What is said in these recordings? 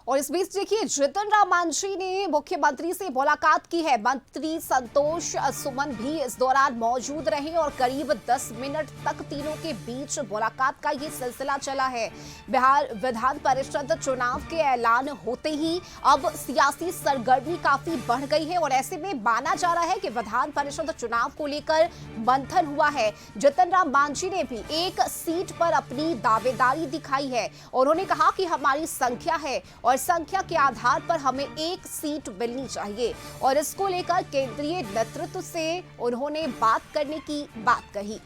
और इस बीच देखिए जीतन राम मांझी ने मुख्यमंत्री से मुलाकात की है। मंत्री संतोष सुमन भी इस दौरान मौजूद रहे और करीब 10 मिनट तक तीनों के बीच मुलाकात का ये सिलसिला चला है। बिहार विधान परिषद चुनाव के ऐलान होते ही अब सियासी सरगर्मी काफी बढ़ गई है और ऐसे में माना जा रहा है कि विधान परिषद चुनाव को लेकर मंथन हुआ है। जीतन राम मांझी ने भी एक सीट पर अपनी दावेदारी दिखाई है। उन्होंने कहा कि हमारी संख्या है और संख्या के आधार पर हमें एक सीट मिलनी चाहिए और इसको लेकर केंद्रीय नेतृत्व से उन्होंने बात करने की बात कही।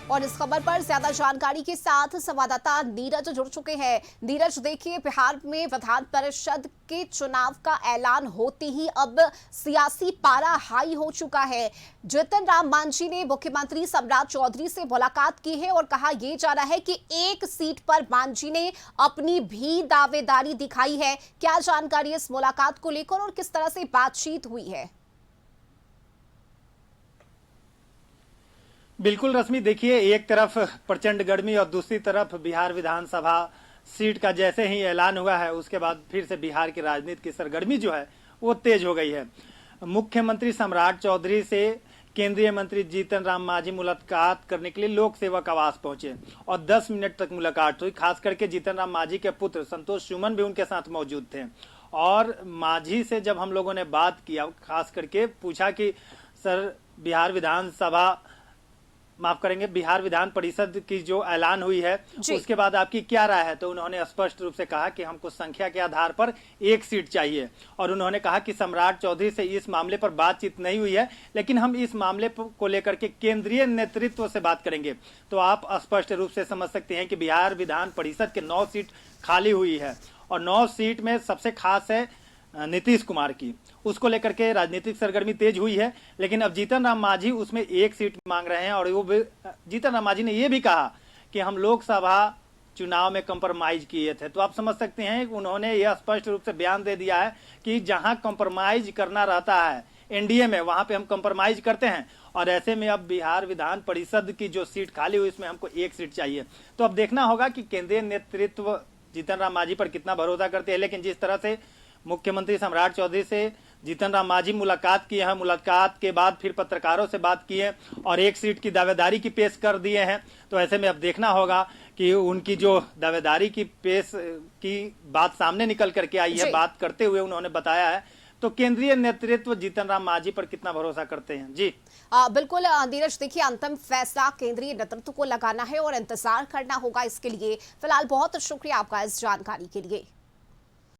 और इस खबर पर ज्यादा जानकारी के साथ संवाददाता नीरज जुड़ चुके हैं। नीरज, देखिए बिहार में विधान परिषद के चुनाव का ऐलान होते ही अब सियासी पारा हाई हो चुका है। जीतन राम मांझी ने मुख्यमंत्री सम्राट चौधरी से मुलाकात की है और कहा यह जा रहा है कि एक सीट पर मांझी ने अपनी भी दावेदारी दिखाई है। क्या जानकारी इस मुलाकात को लेकर और किस तरह से बातचीत हुई है? बिल्कुल रश्मि, देखिए एक तरफ प्रचंड गर्मी और दूसरी तरफ बिहार विधानसभा सीट का जैसे ही ऐलान हुआ है उसके बाद फिर से बिहार की राजनीति की सरगर्मी जो है वो तेज हो गई है। मुख्यमंत्री सम्राट चौधरी से केंद्रीय मंत्री जीतन राम मांझी मुलाकात करने के लिए लोक सेवक आवास पहुंचे और 10 मिनट तक मुलाकात हुई। खास करके जीतन राम मांझी के पुत्र संतोष सुमन भी उनके साथ मौजूद थे और मांझी से जब हम लोगों ने बात किया, खास करके पूछा कि सर बिहार विधान परिषद की जो ऐलान हुई है उसके बाद आपकी क्या राय है, तो उन्होंने स्पष्ट रूप से कहा कि हमको संख्या के आधार पर एक सीट चाहिए और उन्होंने कहा कि सम्राट चौधरी से इस मामले पर बातचीत नहीं हुई है, लेकिन हम इस मामले को लेकर के केंद्रीय नेतृत्व से बात करेंगे। तो आप स्पष्ट रूप से समझ सकते हैं कि बिहार विधान परिषद के 9 सीट खाली हुई है और 9 सीट में सबसे खास है नीतीश कुमार की, उसको लेकर के राजनीतिक सरगर्मी तेज हुई है। लेकिन अब जीतन राम मांझी उसमें एक सीट मांग रहे हैं और वो जीतन राम मांझी ने ये भी कहा कि हम लोकसभा चुनाव में कंप्रोमाइज किए थे। तो आप समझ सकते हैं कि उन्होंने यह स्पष्ट रूप से बयान दे दिया है कि जहां कंप्रोमाइज करना रहता है एनडीए में, वहां पे हम कंप्रोमाइज करते हैं और ऐसे में अब बिहार विधान परिषद की जो सीट खाली हुई इसमें हमको एक सीट चाहिए। तो अब देखना होगा कि केंद्रीय नेतृत्व जीतन राम मांझी पर कितना भरोसा करते हैं। लेकिन जिस तरह से मुख्यमंत्री सम्राट चौधरी से जीतन राम मांझी मुलाकात किए हैं, मुलाकात के बाद फिर पत्रकारों से बात की है और एक सीट की दावेदारी की पेश कर दिए हैं, तो ऐसे में अब देखना होगा कि उनकी जो दावेदारी की पेश की बात सामने निकल करके आई है, बात करते हुए उन्होंने बताया है, तो केंद्रीय नेतृत्व जीतन राम मांझी पर कितना भरोसा करते हैं। जी बिल्कुल नीरज, देखिए अंतिम फैसला केंद्रीय नेतृत्व को लगाना है और इंतजार करना होगा इसके लिए। फिलहाल बहुत शुक्रिया आपका इस जानकारी के लिए।